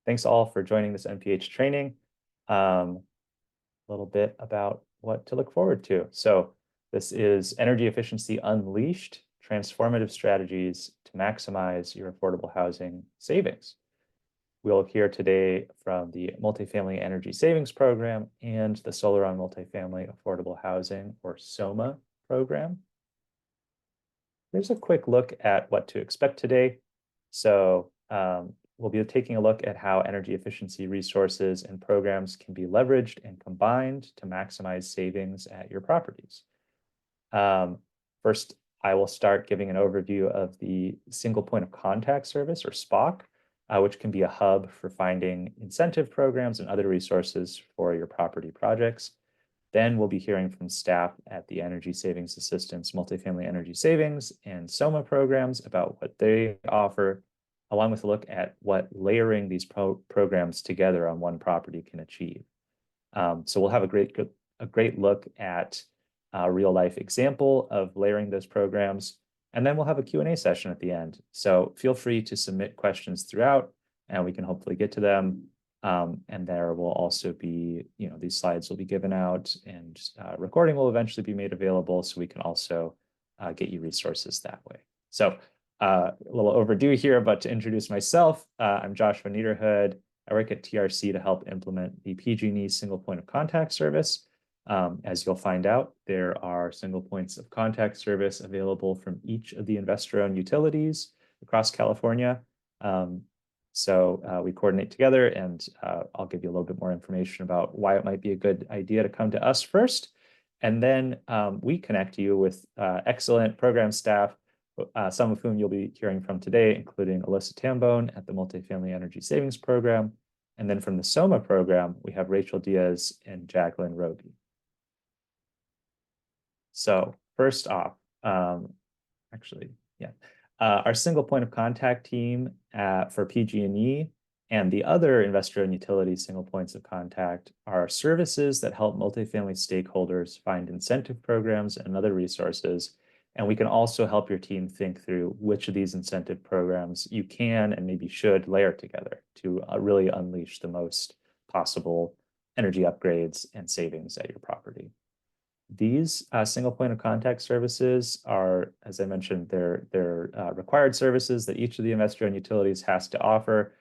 Thanks all for joining this MPH training. A little bit about what to look forward to. So this is Energy Efficiency Unleashed, Transformative Strategies to Maximize Your Affordable Housing Savings. We'll hear today from the Multifamily Energy Savings Program and the Solar on Multifamily Affordable Housing, or SOMAH program. Here's a quick look at what to expect today. So we'll be taking a look at how energy efficiency resources and programs can be leveraged and combined to maximize savings at your properties. First, I will start giving an overview of the single point of contact service, or SPOC, which can be a hub for finding incentive programs and other resources for your property projects. Then we'll be hearing from staff at the Energy Savings Assistance, Multifamily Energy Savings, and SOMAH programs about what they offer, along with a look at what layering these programs together on one property can achieve. So we'll have a great look at a real-life example of layering those programs, and then we'll have a Q&A session at the end. So feel free to submit questions throughout, and we can hopefully get to them. And there will also be, these slides will be given out, and recording will eventually be made available, so we can also get you resources that way. So a little overdue here, but to introduce myself, I'm Joshua Niederhood. I work at TRC to help implement the PG&E single point of contact service. As you'll find out, there are single points of contact service available from each of the investor-owned utilities across California. So we coordinate together, and I'll give you a little bit more information about why it might be a good idea to come to us first. And then we connect you with excellent program staff, some of whom you'll be hearing from today, including Alyssa Tambone at the Multifamily Energy Savings Program. And then from the SOMAH program, we have Rachel Diaz and Jacqueline Roby. So first off, our single point of contact team for PG&E and the other investor-owned utility single points of contact are services that help multifamily stakeholders find incentive programs and other resources. And we can also help your team think through which of these incentive programs you can and maybe should layer together to really unleash the most possible energy upgrades and savings at your property. These single point of contact services are, as I mentioned, they're required services that each of the investor-owned utilities has to offer.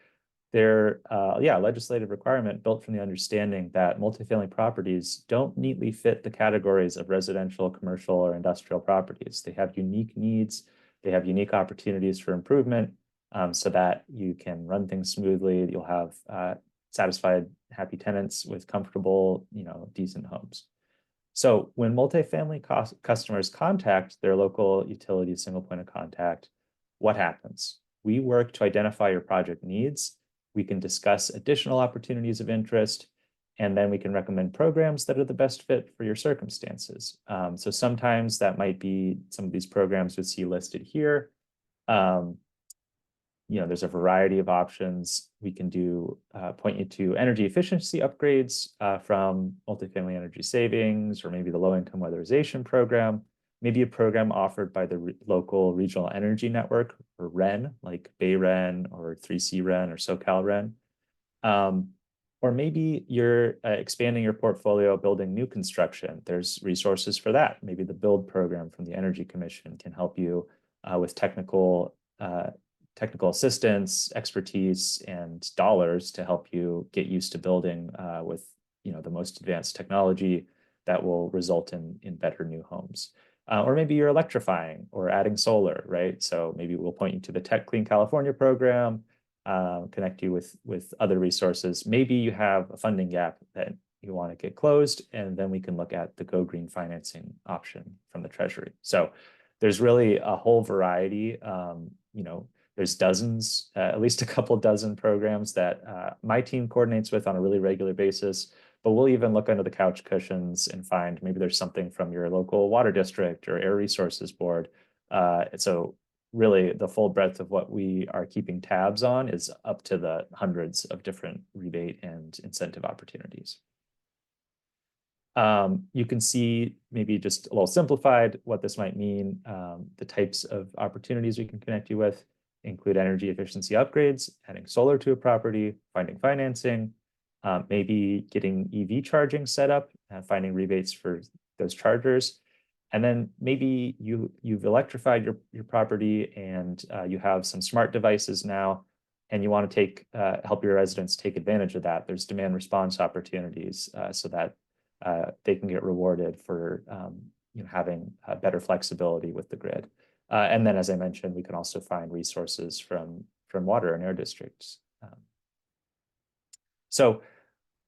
They're legislative requirement built from the understanding that multifamily properties don't neatly fit the categories of residential, commercial, or industrial properties. They have unique needs. They have unique opportunities for improvement, so that you can run things smoothly. You'll have satisfied, happy tenants with comfortable, decent homes. So when multifamily customers contact their local utility single point of contact, what happens? We work to identify your project needs. We can discuss additional opportunities of interest, and then we can recommend programs that are the best fit for your circumstances. So sometimes that might be some of these programs you see listed here. There's a variety of options. We can point you to energy efficiency upgrades from Multifamily Energy Savings, or maybe the Low-Income Weatherization Program, maybe a program offered by the local Regional Energy Network, or REN, like Bay REN, or 3C REN, or SoCal REN. Or maybe you're expanding your portfolio, building new construction. There's resources for that. Maybe the BUILD program from the Energy Commission can help you with technical assistance, expertise, and dollars to help you get used to building with the most advanced technology that will result in better new homes. Or maybe you're electrifying or adding solar, right? So maybe we'll point you to the Tech Clean California program, connect you with other resources. Maybe you have a funding gap that you want to get closed, and then we can look at the Go Green financing option from the Treasury. So there's really a whole variety. There's dozens, at least a couple dozen programs that my team coordinates with on a really regular basis, but we'll even look under the couch cushions and find maybe there's something from your local water district or air resources board. So really the full breadth of what we are keeping tabs on is up to the hundreds of different rebate and incentive opportunities. You can see, maybe just a little simplified, what this might mean, the types of opportunities we can connect you with. include energy efficiency upgrades, adding solar to a property, finding financing, maybe getting EV charging set up, finding rebates for those chargers. And then maybe you've electrified your property and you have some smart devices now, and you want to help your residents take advantage of that. There's demand response opportunities so that they can get rewarded for having better flexibility with the grid. And then, as I mentioned, we can also find resources from water and air districts. So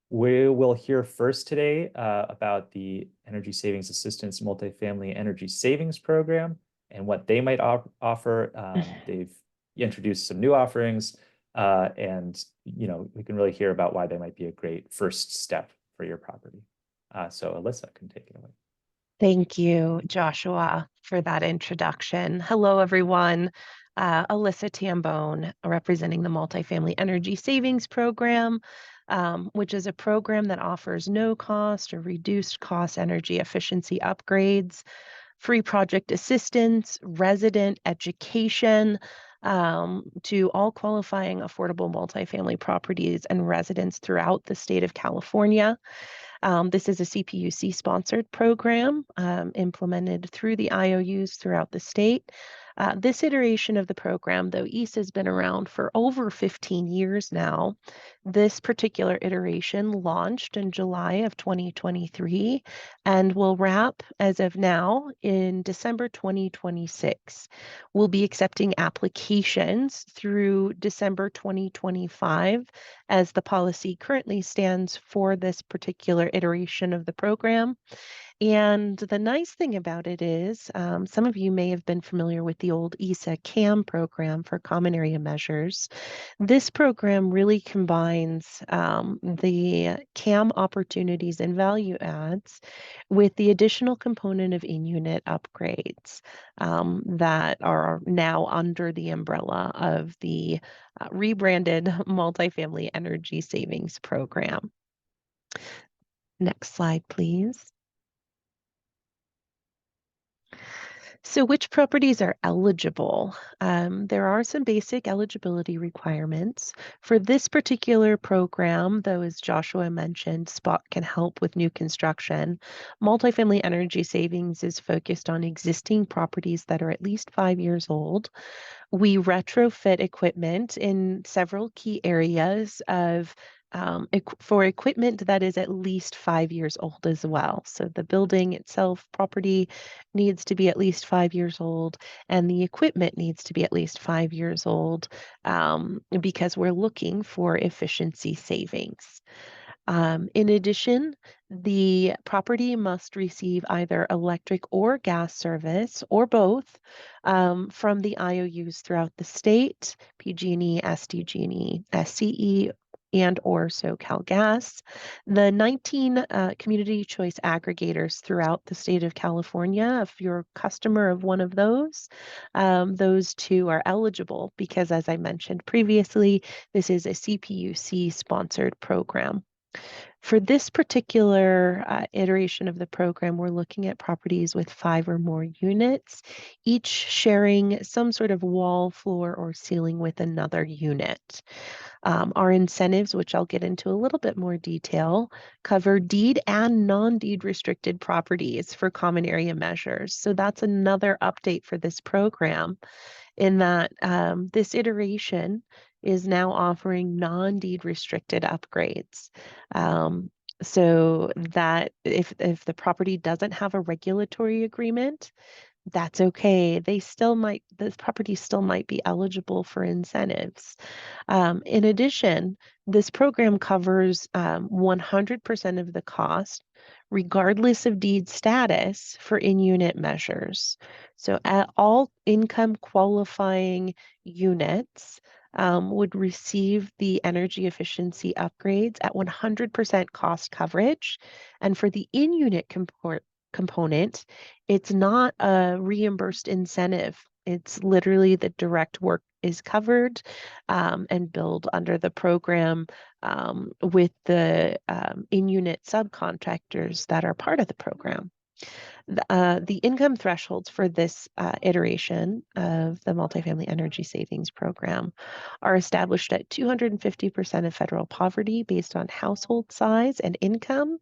we will hear first today about the Energy Savings Assistance Multifamily Energy Savings Program and what they might offer. They've introduced some new offerings, and we can really hear about why they might be a great first step for your property. So Alyssa can take it away. Thank you, Joshua, for that introduction. Hello, everyone. Alyssa Tambone, representing the Multifamily Energy Savings Program, which is a program that offers no cost or reduced cost energy efficiency upgrades, free project assistance, resident education, to all qualifying affordable multifamily properties and residents throughout the state of California. This is a CPUC sponsored program implemented through the IOUs throughout the state. This iteration of the program, though EASE has been around for over 15 years now, this particular iteration launched in July of 2023 and will wrap as of now in December 2026. We'll be accepting applications through December 2025 as the policy currently stands for this particular iteration of the program. And the nice thing about it is, some of you may have been familiar with the old ESA CAM program for common area measures. This program really combines the CAM opportunities and value adds with the additional component of in-unit upgrades that are now under the umbrella of the rebranded Multifamily Energy Savings Program. Next slide, please. So which properties are eligible? There are some basic eligibility requirements. For this particular program, though, as Joshua mentioned, SPOT can help with new construction. Multifamily energy savings is focused on existing properties that are at least 5 years old. We retrofit equipment in several key areas of for equipment that is at least 5 years old as well. So the building itself, property needs to be at least 5 years old, and the equipment needs to be at least 5 years old because we're looking for efficiency savings. In addition, the property must receive either electric or gas service or both from the IOUs throughout the state, PG&E, SDG&E, SCE, and or SoCalGas. The 19 community choice aggregators throughout the state of California, if you're a customer of one of those two are eligible because, as I mentioned previously, this is a CPUC sponsored program. For this particular iteration of the program, we're looking at properties with 5 or more units, each sharing some sort of wall, floor, or ceiling with another unit. Our incentives, which I'll get into a little bit more detail, cover deed and non-deed restricted properties for common area measures. So that's another update for this program in that this iteration is now offering non-deed restricted upgrades. So that if the property doesn't have a regulatory agreement, that's okay. The property still might be eligible for incentives. In addition, this program covers 100% of the cost, regardless of deed status, for in-unit measures. So all income qualifying units would receive the energy efficiency upgrades at 100% cost coverage. And for the in-unit component, it's not a reimbursed incentive. It's literally the direct work is covered and billed under the program with the in-unit subcontractors that are part of the program. The income thresholds for this iteration of the Multifamily Energy Savings Program are established at 250% of federal poverty based on household size and income.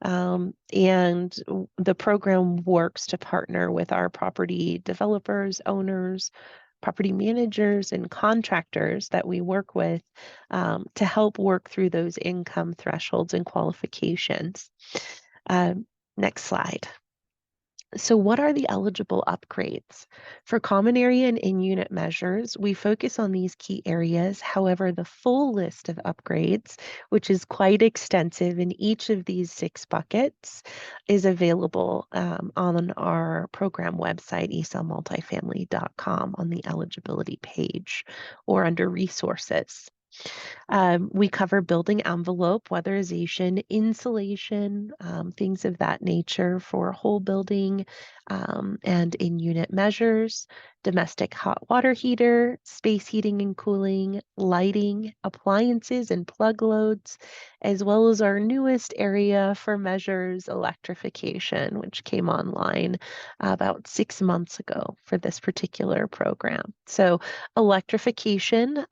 And the program works to partner with our property developers, owners, property managers, and contractors that we work with to help work through those income thresholds and qualifications. Um, Next slide. So, what are the eligible upgrades? For common area and in-unit measures, we focus on these key areas. However, the full list of upgrades, which is quite extensive in each of these 6 buckets, is available on our program website, esalmultifamily.com, on the eligibility page or under resources. We cover building envelope, weatherization, insulation, things of that nature for whole building and in-unit measures, domestic hot water heater, space heating and cooling, lighting, appliances and plug loads, as well as our newest area for measures, electrification, which came online about 6 months ago for this particular program. So electrification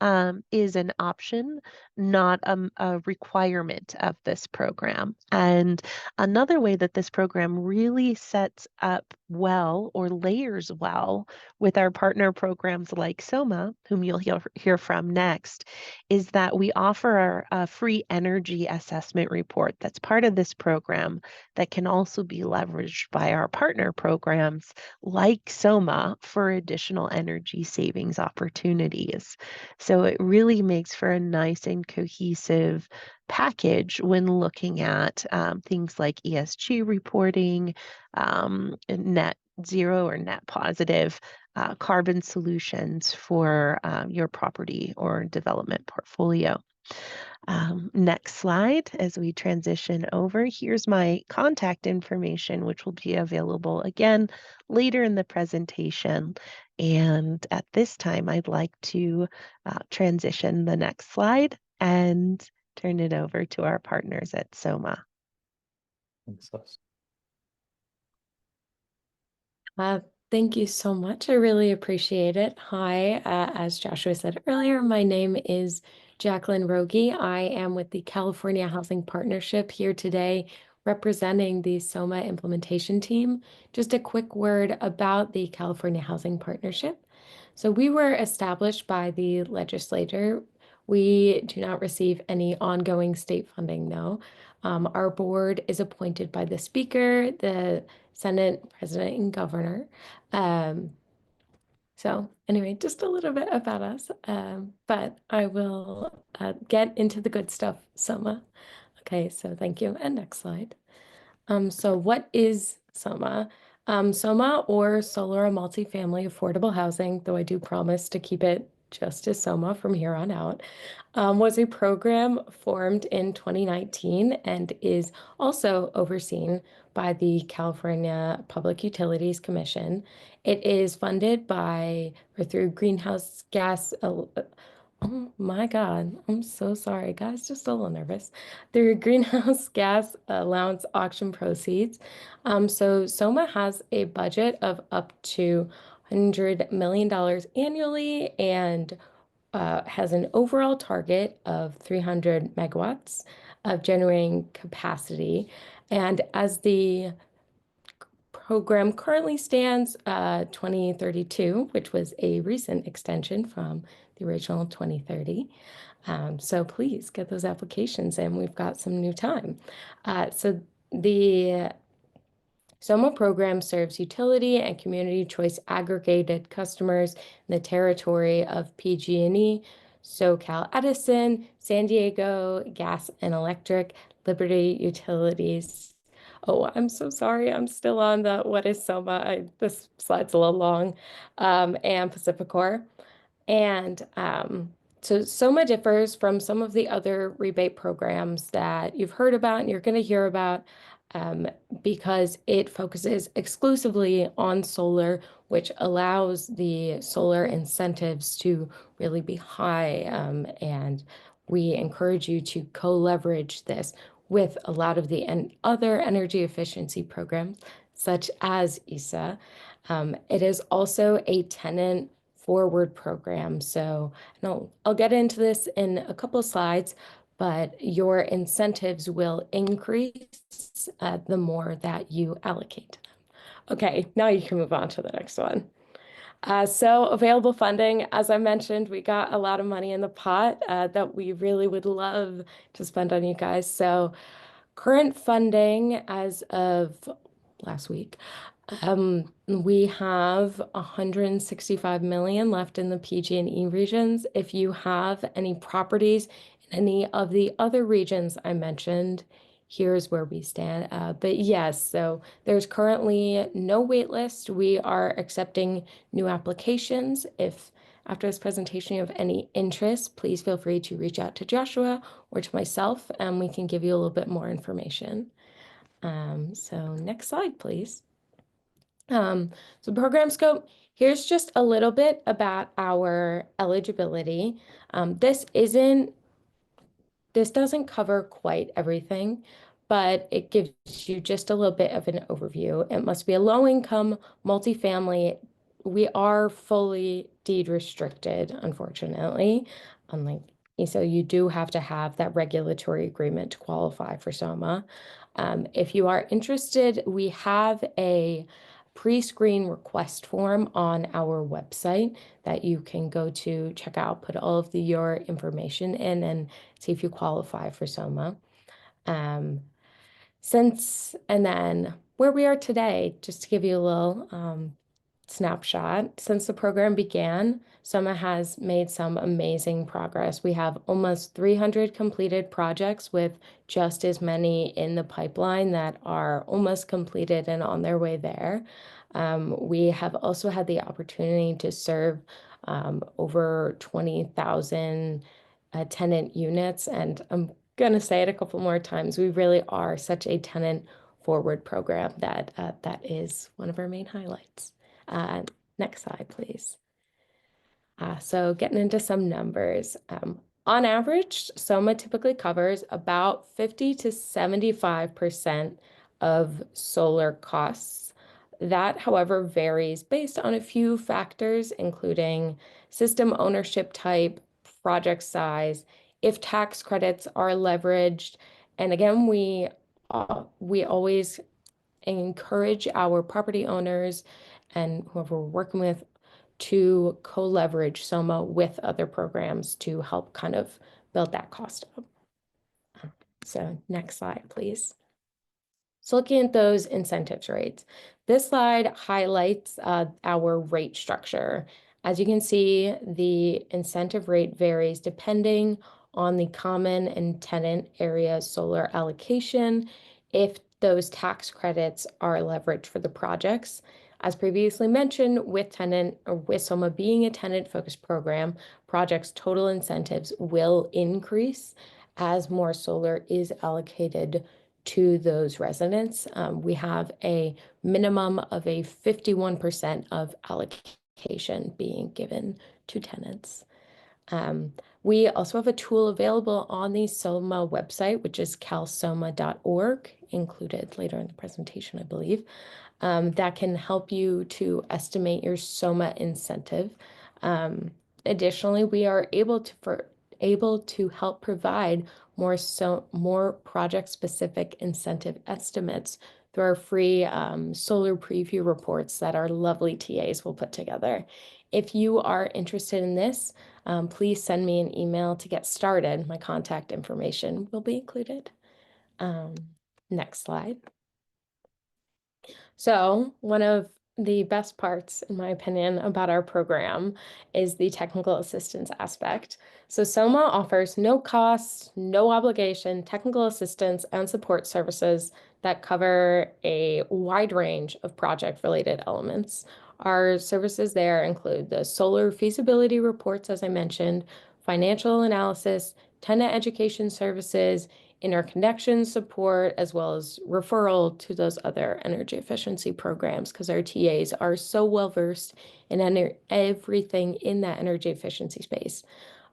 is an option, not a requirement of this program. And another way that this program really sets up well or layers well with our partner programs like SOMAH, whom you'll hear from next, is that we offer a free energy assessment report that's part of this program that can also be leveraged by our partner programs like SOMAH for additional energy savings opportunities. So it really makes for a nice and cohesive package when looking at things like ESG reporting, net zero or net positive carbon solutions for your property or development portfolio. Next slide, as we transition over, here's my contact information, which will be available again later in the presentation. And at this time, I'd like to transition the next slide and turn it over to our partners at SOMAH. Thanks, Les. Thank you so much. I really appreciate it. Hi, as Joshua said earlier, my name is Jacqueline Rogie. I am with the California Housing Partnership here today representing the SOMAH implementation team. Just a quick word about the California Housing Partnership. So we were established by the legislature. We do not receive any ongoing state funding, though. Our board is appointed by the Speaker, the Senate, President, and Governor. So anyway, just a little bit about us, but I will get into the good stuff, SOMAH. Okay, so thank you. And next slide. So what is SOMAH? SOMAH, or Solar Multifamily Affordable Housing, though I do promise to keep it just as SOMAH from here on out, was a program formed in 2019 and is also overseen by the California Public Utilities Commission. It is funded by or through greenhouse gas. Oh my God, I'm so sorry, guys, just a little nervous. Through greenhouse gas allowance auction proceeds. So SOMAH has a budget of up to $100 million annually and has an overall target of 300 megawatts of generating capacity. And as the program currently stands 2032, which was a recent extension from the original 2030. So please get those applications in. We've got some new time. So the SOMAH program serves utility and community choice aggregated customers in the territory of PG&E, SoCal Edison, San Diego Gas and Electric, Liberty Utilities. Oh, I'm so sorry. I'm still on the what is SOMAH? This slide's a little long. And Pacificor. And so SOMAH differs from some of the other rebate programs that you've heard about and you're going to hear about because it focuses exclusively on solar, which allows the solar incentives to really be high. And we encourage you to co-leverage this with a lot of the other energy efficiency programs such as ESA. It is also a tenant forward program. So I'll get into this in a couple of slides, but your incentives will increase the more that you allocate. Okay, now you can move on to the next one. So available funding, as I mentioned, we got a lot of money in the pot that we really would love to spend on you guys. So current funding as of last week, we have 165 million left in the PG&E regions. If you have any properties in any of the other regions I mentioned, here's where we stand. But yes, so there's currently no wait list. We are accepting new applications. If after this presentation you have any interest, please feel free to reach out to Joshua or to myself, and we can give you a little bit more information. So next slide, please. So program scope, here's just a little bit about our eligibility. This doesn't cover quite everything, but it gives you just a little bit of an overview. It must be a low-income multifamily. We are fully deed restricted, unfortunately. So you do have to have that regulatory agreement to qualify for SOMAH. If you are interested, we have a pre-screen request form on our website that you can go to check out, put all of your information in, and see if you qualify for SOMAH. And then where we are today, just to give you a little snapshot, since the program began, SOMAH has made some amazing progress. We have almost 300 completed projects with just as many in the pipeline that are almost completed and on their way there. We have also had the opportunity to serve over 20,000 tenant units, and I'm going to say it a couple more times. We really are such a tenant forward program that that is one of our main highlights. Next slide, please. So getting into some numbers. On average, SOMAH typically covers about 50 to 75% of solar costs. That, however, varies based on a few factors, including system ownership type, project size, if tax credits are leveraged. And again, we always encourage our property owners and whoever we're working with to co-leverage SOMAH with other programs to help kind of build that cost up. So next slide, please. So looking at those incentives rates, this slide highlights our rate structure. As you can see, the incentive rate varies depending on the common and tenant area solar allocation, if those tax credits are leveraged for the projects. As previously mentioned, with SOMAH being a tenant-focused program, projects' total incentives will increase as more solar is allocated to those residents. We have a minimum of a 51% of allocation being given to tenants. We also have a tool available on the SOMAH website, which is calsomah.org, included later in the presentation, I believe, that can help you to estimate your SOMAH incentive. Additionally, we are able to help provide more project-specific incentive estimates through our free solar preview reports that our lovely TAs will put together. If you are interested in this, please send me an email to get started. My contact information will be included. Next slide. So one of the best parts, in my opinion, about our program is the technical assistance aspect. So SOMAH offers no cost, no obligation, technical assistance and support services that cover a wide range of project-related elements. Our services there include the solar feasibility reports, as I mentioned, financial analysis, tenant education services, interconnection support, as well as referral to those other energy efficiency programs, because our TAs are so well versed in everything in that energy efficiency space.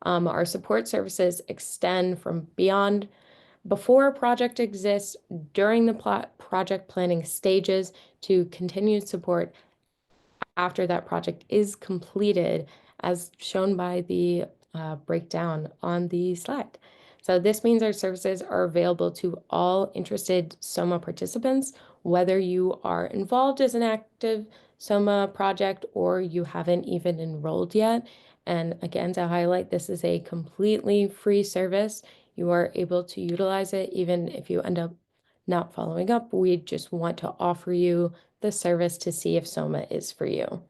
Our support services extend from beyond before a project exists, during the project planning stages, to continued support after that project is completed, as shown by the breakdown on the slide. So this means our services are available to all interested SOMAH participants, whether you are involved as an active SOMAH project or you haven't even enrolled yet. And again, to highlight, this is a completely free service. You are able to utilize it even if you end up not following up. We just want to offer you the service to see if SOMAH is for you.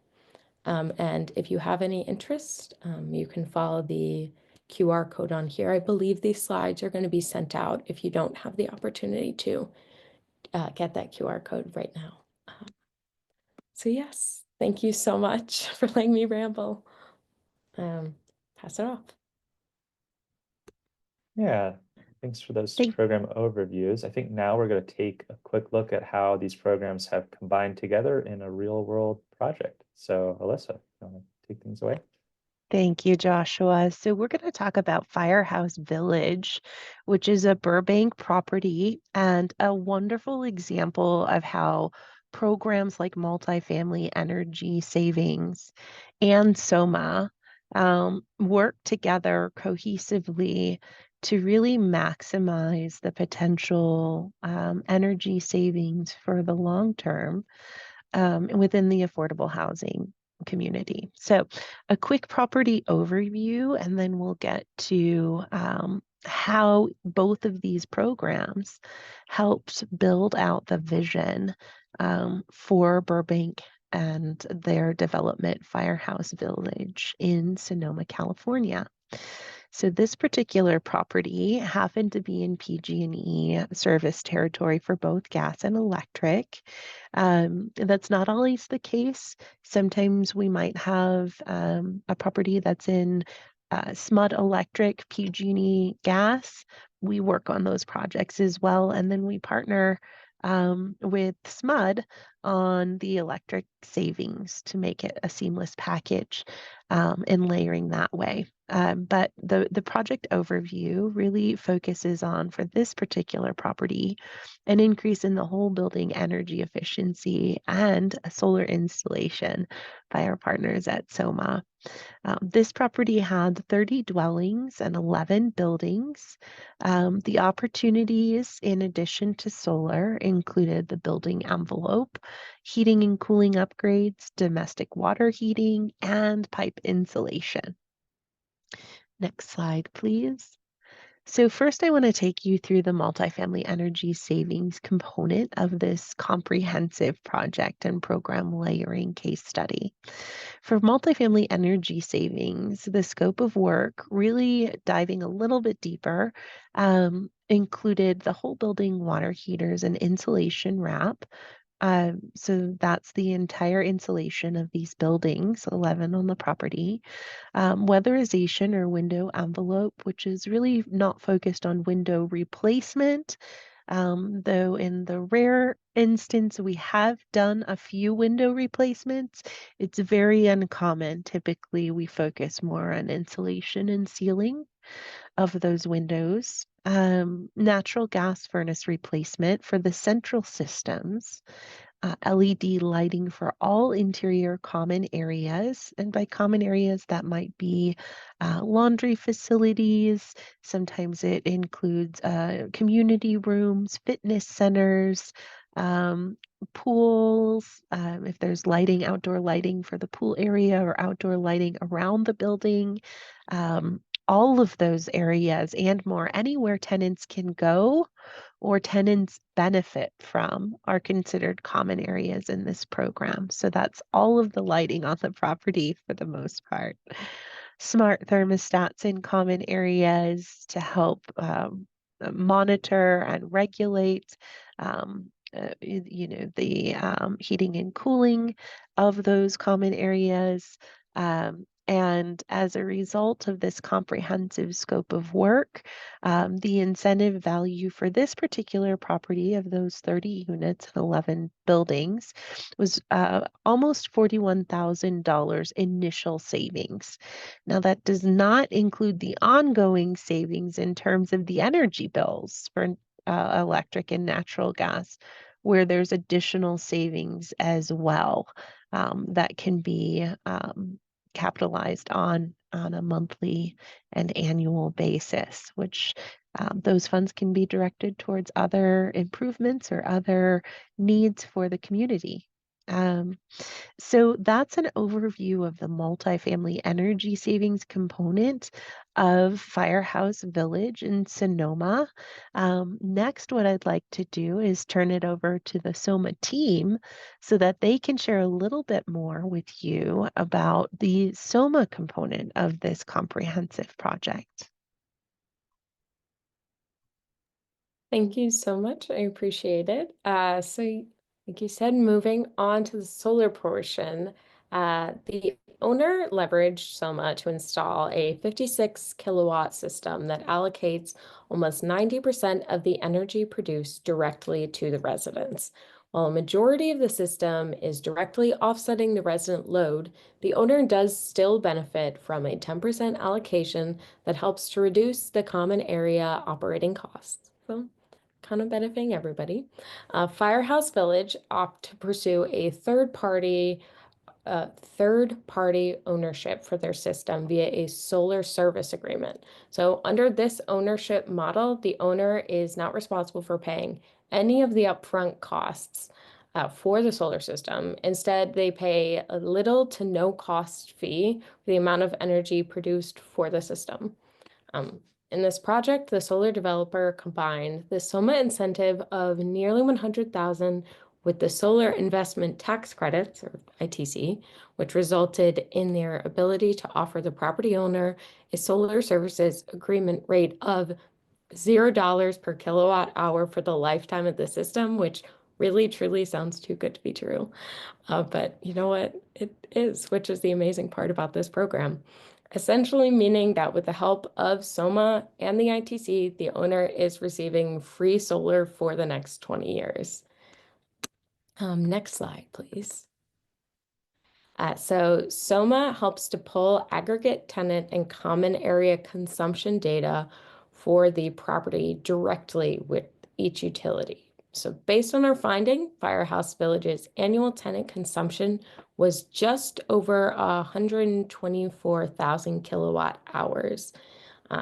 And if you have any interest, you can follow the QR code on here. I believe these slides are going to be sent out if you don't have the opportunity to get that QR code right now. So yes, thank you so much for letting me ramble. Pass it off. Yeah, thanks for those program overviews. I think now we're going to take a quick look at how these programs have combined together in a real world project. So Alyssa, you want to take things away? Thank you, Joshua. So we're going to talk about Firehouse Village, which is a Burbank property and a wonderful example of how programs like multifamily energy savings and SOMAH work together cohesively to really maximize the potential energy savings for the long term within the affordable housing community. So a quick property overview, and then we'll get to how both of these programs helped build out the vision for Burbank and their development, Firehouse Village in Sonoma, California. So this particular property happened to be in PG&E service territory for both gas and electric. That's not always the case. Sometimes we might have a property that's in SMUD electric, PG&E gas. We work on those projects as well, and then we partner with SMUD on the electric savings to make it a seamless package and layering that way. But the project overview really focuses on, for this particular property, an increase in the whole building energy efficiency and a solar installation by our partners at SOMAH. This property had 30 dwellings and 11 buildings. The opportunities, in addition to solar, included the building envelope, heating and cooling upgrades, domestic water heating, and pipe insulation. Next slide, please. So first, I want to take you through the multifamily energy savings component of this comprehensive project and program layering case study. For multifamily energy savings, the scope of work, really diving a little bit deeper, included the whole building water heaters and insulation wrap. So that's the entire insulation of these buildings, 11 on the property. Weatherization or window envelope, which is really not focused on window replacement, though in the rare instance we have done a few window replacements, it's very uncommon. Typically, we focus more on insulation and sealing of those windows. Natural gas furnace replacement for the central systems. LED lighting for all interior common areas. And by common areas, that might be laundry facilities. Sometimes it includes community rooms, fitness centers, pools, if there's lighting, outdoor lighting for the pool area or outdoor lighting around the building. All of those areas and more, anywhere tenants can go or tenants benefit from, are considered common areas in this program. So that's all of the lighting on the property for the most part. Smart thermostats in common areas to help monitor and regulate the heating and cooling of those common areas. And as a result of this comprehensive scope of work, the incentive value for this particular property of those 30 units and 11 buildings was almost $41,000 initial savings. Now, that does not include the ongoing savings in terms of the energy bills for electric and natural gas, where there's additional savings as well that can be capitalized on a monthly and annual basis, which those funds can be directed towards other improvements or other needs for the community. So that's an overview of the multifamily energy savings component of Firehouse Village in Sonoma. Next, what I'd like to do is turn it over to the SOMAH team so that they can share a little bit more with you about the SOMAH component of this comprehensive project. Thank you so much. I appreciate it. Like you said, moving on to the solar portion, the owner leveraged SOMAH to install a 56 kilowatt system that allocates almost 90% of the energy produced directly to the residents. While a majority of the system is directly offsetting the resident load, the owner does still benefit from a 10% allocation that helps to reduce the common area operating costs. So, kind of benefiting everybody. Firehouse Village opt to pursue a third-party ownership for their system via a solar service agreement. So under this ownership model, the owner is not responsible for paying any of the upfront costs for the solar system. Instead, they pay a little to no cost fee for the amount of energy produced for the system. In this project, the solar developer combined the SOMAH incentive of nearly $100,000 with the solar investment tax credits, or ITC, which resulted in their ability to offer the property owner a solar services agreement rate of $0 per kilowatt hour for the lifetime of the system, which really truly sounds too good to be true. But you know what? It is, which is the amazing part about this program. Essentially meaning that with the help of SOMAH and the ITC, the owner is receiving free solar for the next 20 years. Next slide, please. So SOMAH helps to pull aggregate tenant and common area consumption data for the property directly with each utility. So based on our finding, Firehouse Village's annual tenant consumption was just over 124,000 kilowatt hours.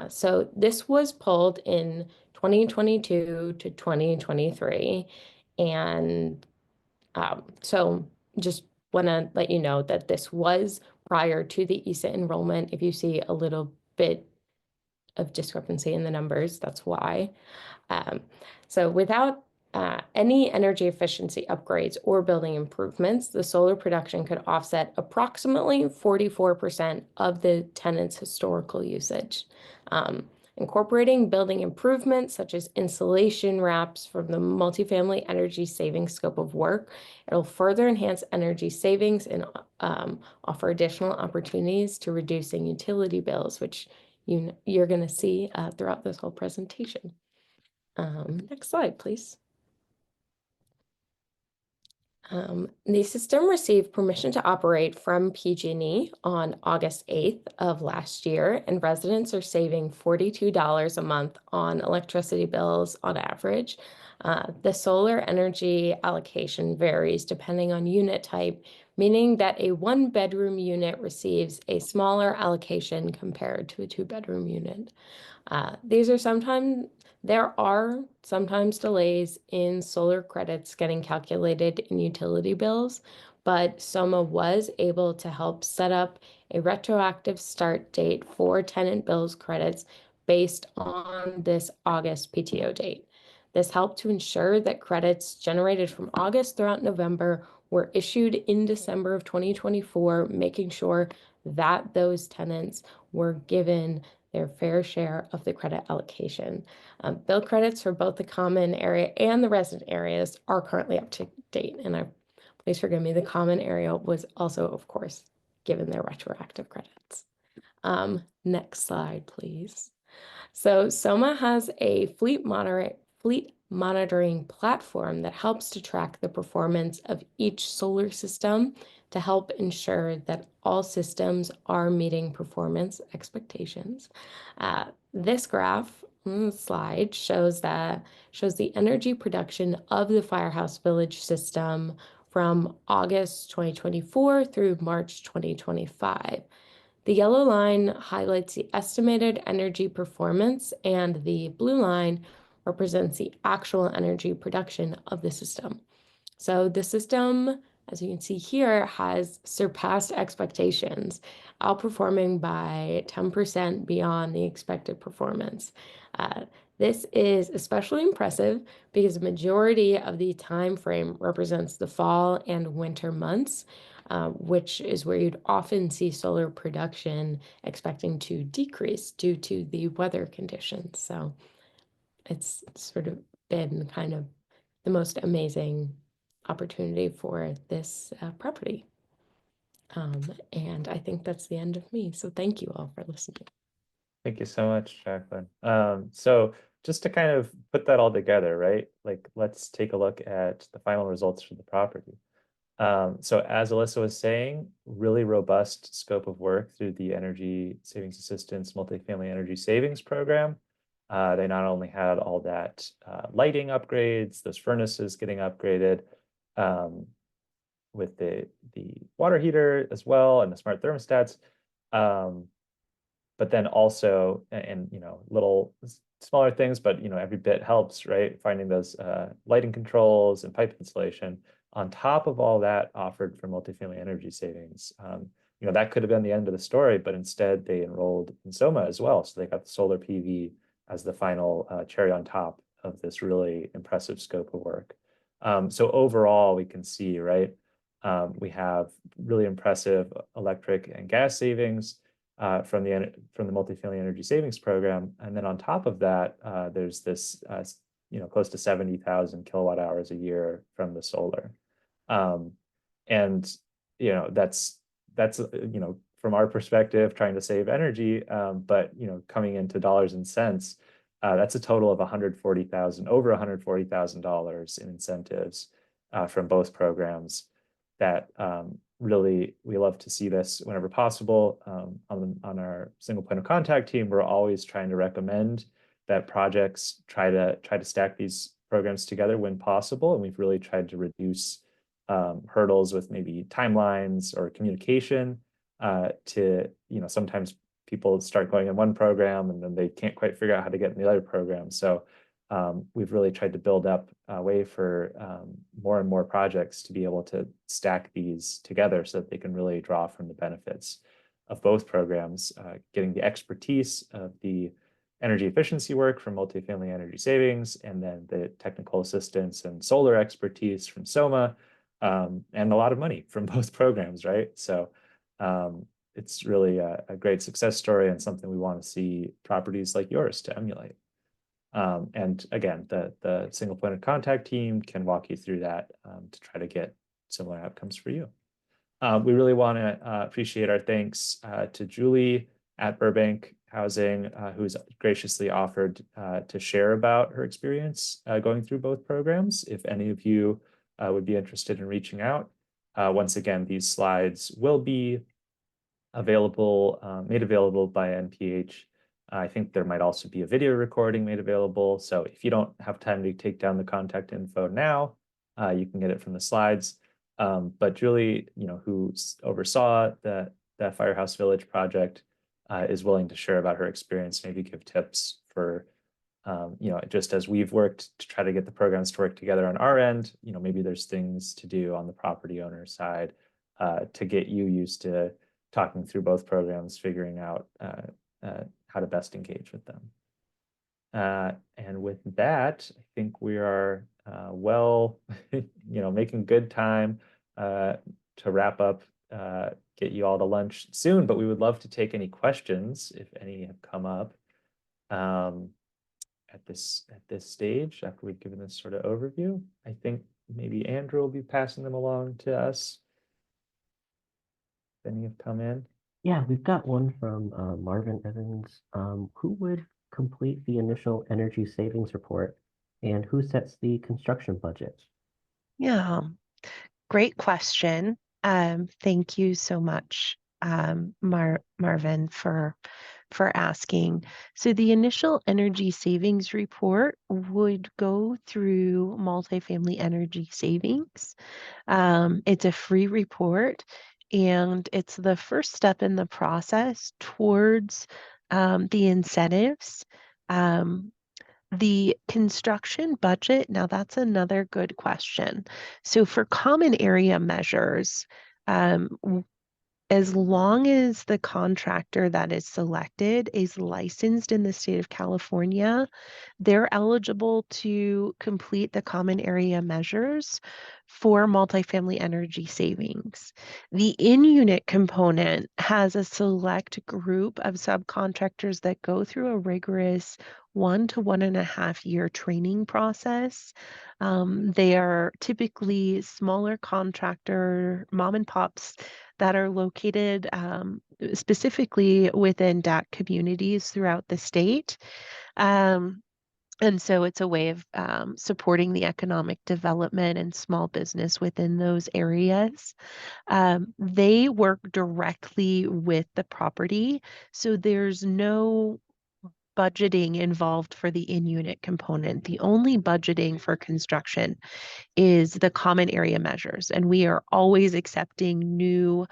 So this was pulled in 2022 to 2023. And so just want to let you know that this was prior to the ESA enrollment. If you see a little bit of discrepancy in the numbers, that's why. So without any energy efficiency upgrades or building improvements, the solar production could offset approximately 44% of the tenant's historical usage. Incorporating building improvements such as insulation wraps from the multifamily energy savings scope of work, it'll further enhance energy savings and offer additional opportunities to reducing utility bills, which you're going to see throughout this whole presentation. Next slide, please. The system received permission to operate from PG&E on August 8th of last year, and residents are saving $42 a month on electricity bills on average. The solar energy allocation varies depending on unit type, meaning that a one-bedroom unit receives a smaller allocation compared to a two-bedroom unit. There are sometimes delays in solar credits getting calculated in utility bills, but SOMAH was able to help set up a retroactive start date for tenant bills credits based on this August PTO date. This helped to ensure that credits generated from August throughout November were issued in December of 2024, making sure that those tenants were given their fair share of the credit allocation. Bill credits for both the common area and the resident areas are currently up to date. And please forgive me, the common area was also, of course, given their retroactive credits. Next slide, please. So SOMAH has a fleet monitoring platform that helps to track the performance of each solar system to help ensure that all systems are meeting performance expectations. This graph slide shows the energy production of the Firehouse Village system from August 2024 through March 2025. The yellow line highlights the estimated energy performance, and the blue line represents the actual energy production of the system. So the system, as you can see here, has surpassed expectations, outperforming by 10% beyond the expected performance. This is especially impressive because the majority of the time frame represents the fall and winter months, which is where you'd often see solar production expecting to decrease due to the weather conditions. So it's sort of been kind of the most amazing opportunity for this property. And I think that's the end of me. So thank you all for listening. Thank you so much, Jacqueline. So just to kind of put that all together, right? Like, let's take a look at the final results for the property. So as Alyssa was saying, really robust scope of work through the Energy Savings Assistance Multifamily Energy Savings Program. They not only had all that lighting upgrades, those furnaces getting upgraded, with the water heater as well, and the smart thermostats. But then also, and little smaller things, but every bit helps, right? Finding those lighting controls and pipe insulation on top of all that offered for multifamily energy savings. That could have been the end of the story, but instead they enrolled in SOMAH as well. So they got the solar PV as the final cherry on top of this really impressive scope of work. So overall, we can see, right, we have really impressive electric and gas savings from the multifamily energy savings program, and then on top of that, there's this close to 70,000 kilowatt hours a year from the solar, and that's from our perspective trying to save energy, but coming into dollars and cents, that's a total of over $140,000 in incentives from both programs. That really, we love to see this whenever possible. On our single point of contact team, we're always trying to recommend that projects try to stack these programs together when possible, and we've really tried to reduce hurdles with maybe timelines or communication. To sometimes people start going in one program and then they can't quite figure out how to get in the other program. So we've really tried to build up a way for more and more projects to be able to stack these together so that they can really draw from the benefits of both programs, getting the expertise of the energy efficiency work from multifamily energy savings, and then the technical assistance and solar expertise from SOMAH, and a lot of money from both programs, right? So it's really a great success story and something we want to see properties like yours to emulate. And again, the single point of contact team can walk you through that to try to get similar outcomes for you. We really want to appreciate our thanks to Julie at Burbank Housing, who's graciously offered to share about her experience going through both programs. If any of you would be interested in reaching out, once again, these slides will be available, made available by NPH. I think there might also be a video recording made available. So if you don't have time to take down the contact info now, you can get it from the slides. But Julie, who oversaw the Firehouse Village project, is willing to share about her experience, maybe give tips for, just as we've worked to try to get the programs to work together on our end, maybe there's things to do on the property owner side to get you used to talking through both programs, figuring out how to best engage with them. And with that, I think we are making good time to wrap up, get you all to lunch soon, but we would love to take any questions if any have come up at this stage after we've given this sort of overview. I think maybe Andrew will be passing them along to us. Any have come in? Yeah, we've got one from Marvin Evans. Who would complete the initial energy savings report and who sets the construction budget? Yeah, great question. Thank you so much, Marvin, for asking. So the initial energy savings report would go through multifamily energy savings. It's a free report, and it's the first step in the process towards the incentives. Um, the construction budget, now that's another good question. So for common area measures, as long as the contractor that is selected is licensed in the state of California, they're eligible to complete the common area measures for multifamily energy savings. The in-unit component has a select group of subcontractors that go through a rigorous 1 to 1.5 year training process. They are typically smaller contractor, mom and pops that are located specifically within DAC communities throughout the state. And so it's a way of supporting the economic development and small business within those areas. They work directly with the property, so there's no budgeting involved for the in-unit component. The only budgeting for construction is the common area measures. And we are always accepting new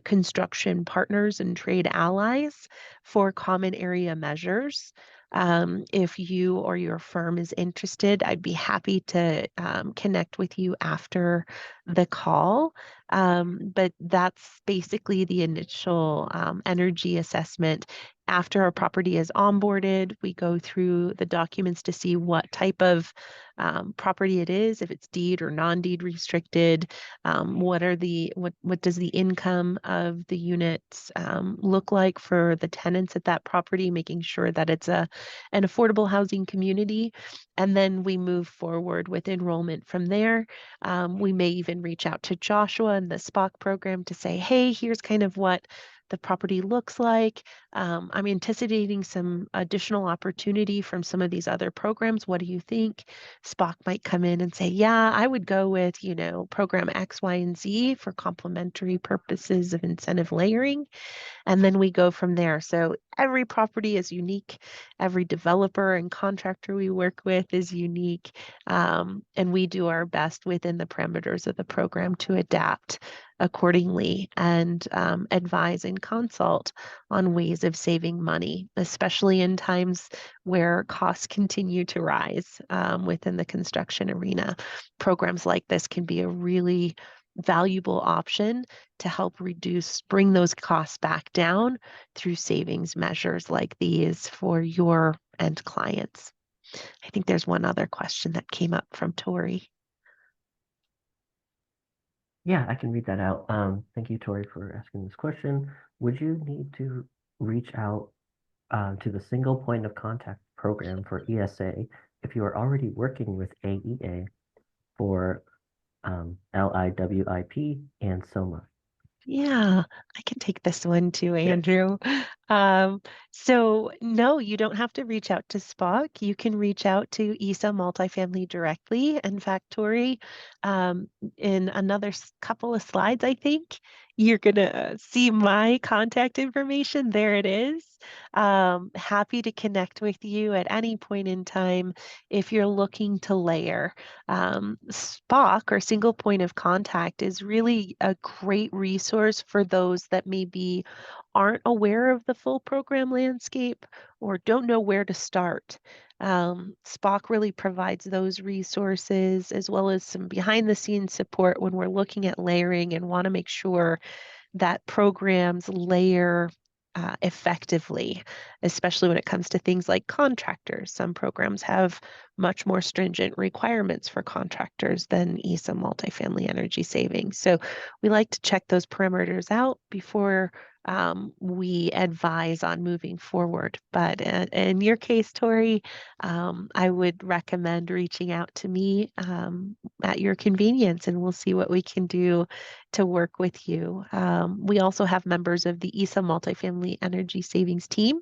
construction partners and trade allies for common area measures. If you or your firm is interested, I'd be happy to connect with you after the call. But that's basically the initial energy assessment. After a property is onboarded, we go through the documents to see what type of property it is, if it's deed or non-deed restricted, what does the income of the units look like for the tenants at that property, making sure that it's an affordable housing community. And then we move forward with enrollment from there. We may even reach out to Joshua and the SPOC program to say, hey, here's kind of what the property looks like. I'm anticipating some additional opportunity from some of these other programs. What do you think? SPOC might come in and say, yeah, I would go with, program X, Y, and Z for complementary purposes of incentive layering. And then we go from there. So every property is unique. Every developer and contractor we work with is unique. And we do our best within the parameters of the program to adapt accordingly and advise and consult on ways of saving money, especially in times where costs continue to rise within the construction arena. Programs like this can be a really valuable option to help bring those costs back down through savings measures like these for your end clients. I think there's one other question that came up from Tori. Yeah, I can read that out. Thank you, Tori, for asking this question. Would you need to reach out to the single point of contact program for ESA if you are already working with AEA for LIWIP and SOMAH? Yeah, I can take this one too, Andrew. So no, you don't have to reach out to SPOC. You can reach out to ESA Multifamily directly. In fact, Tori, in another couple of slides, I think you're gonna see my contact information. There it is. Happy to connect with you at any point in time if you're looking to layer. SPOC, or single point of contact, is really a great resource for those that maybe aren't aware of the full program landscape or don't know where to start. SPOC really provides those resources as well as some behind the scenes support when we're looking at layering and want to make sure that programs layer effectively, especially when it comes to things like contractors. Some programs have much more stringent requirements for contractors than ESA multifamily energy savings. So we like to check those parameters out before we advise on moving forward. But in your case, Tori, I would recommend reaching out to me at your convenience, and we'll see what we can do to work with you. We also have members of the ESA Multifamily Energy Savings team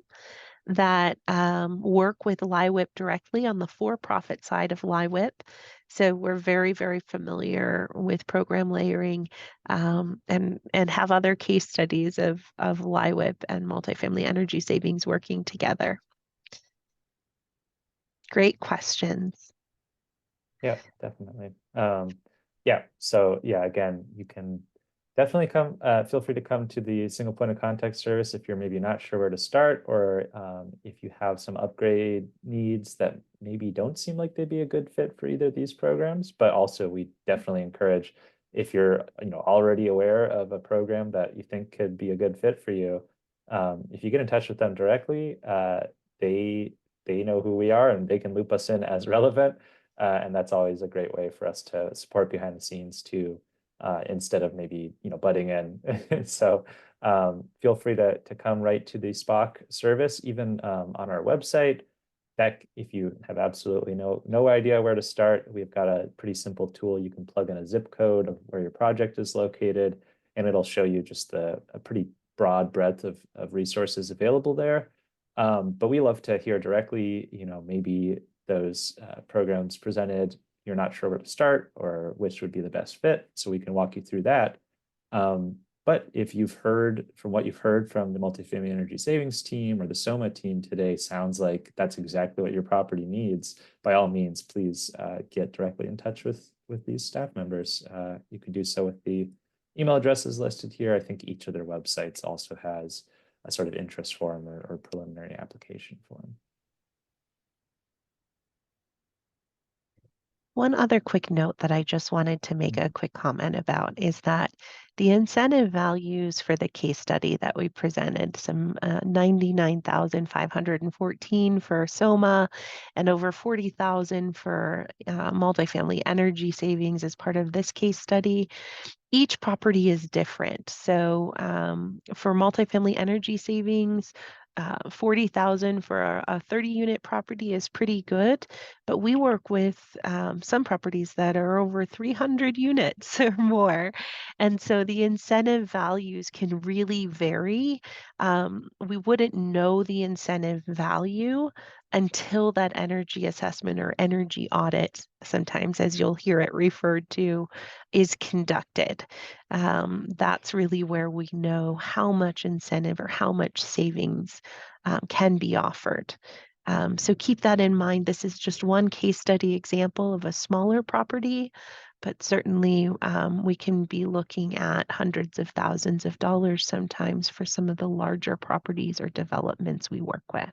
that work with LIWIP directly on the for-profit side of LIWIP. So we're very, very familiar with program layering, and have other case studies of LIWIP and multifamily energy savings working together. Great questions. Yeah, definitely. Yeah, so yeah, again, you can definitely come, feel free to come to the single point of contact service if you're maybe not sure where to start, or if you have some upgrade needs that maybe don't seem like they'd be a good fit for either of these programs. But also we definitely encourage, if you're already aware of a program that you think could be a good fit for you, if you get in touch with them directly, they know who we are and they can loop us in as relevant. And that's always a great way for us to support behind the scenes too, instead of maybe butting in. So feel free to come right to the SPOC service, even on our website. That if you have absolutely no idea where to start, we've got a pretty simple tool. You can plug in a zip code of where your project is located, and it'll show you just a pretty broad breadth of resources available there. But we love to hear directly, maybe those programs presented, you're not sure where to start or which would be the best fit, so we can walk you through that. But if you've heard from what you've heard from the Multifamily Energy Savings team or the SOMAH team today, sounds like that's exactly what your property needs, by all means, please get directly in touch with these staff members. You can do so with the email addresses listed here. I think each of their websites also has a sort of interest form or preliminary application form. One other quick note that I just wanted to make a quick comment about is that the incentive values for the case study that we presented, some 99,514 for SOMAH and over 40,000 for multifamily energy savings as part of this case study. Each property is different. So for multifamily energy savings, 40,000 for a 30-unit property is pretty good, but we work with some properties that are over 300 units or more. And so the incentive values can really vary. We wouldn't know the incentive value until that energy assessment or energy audit, sometimes as you'll hear it referred to, is conducted. That's really where we know how much incentive or how much savings can be offered. So keep that in mind. This is just one case study example of a smaller property, but certainly we can be looking at hundreds of thousands of dollars sometimes for some of the larger properties or developments we work with.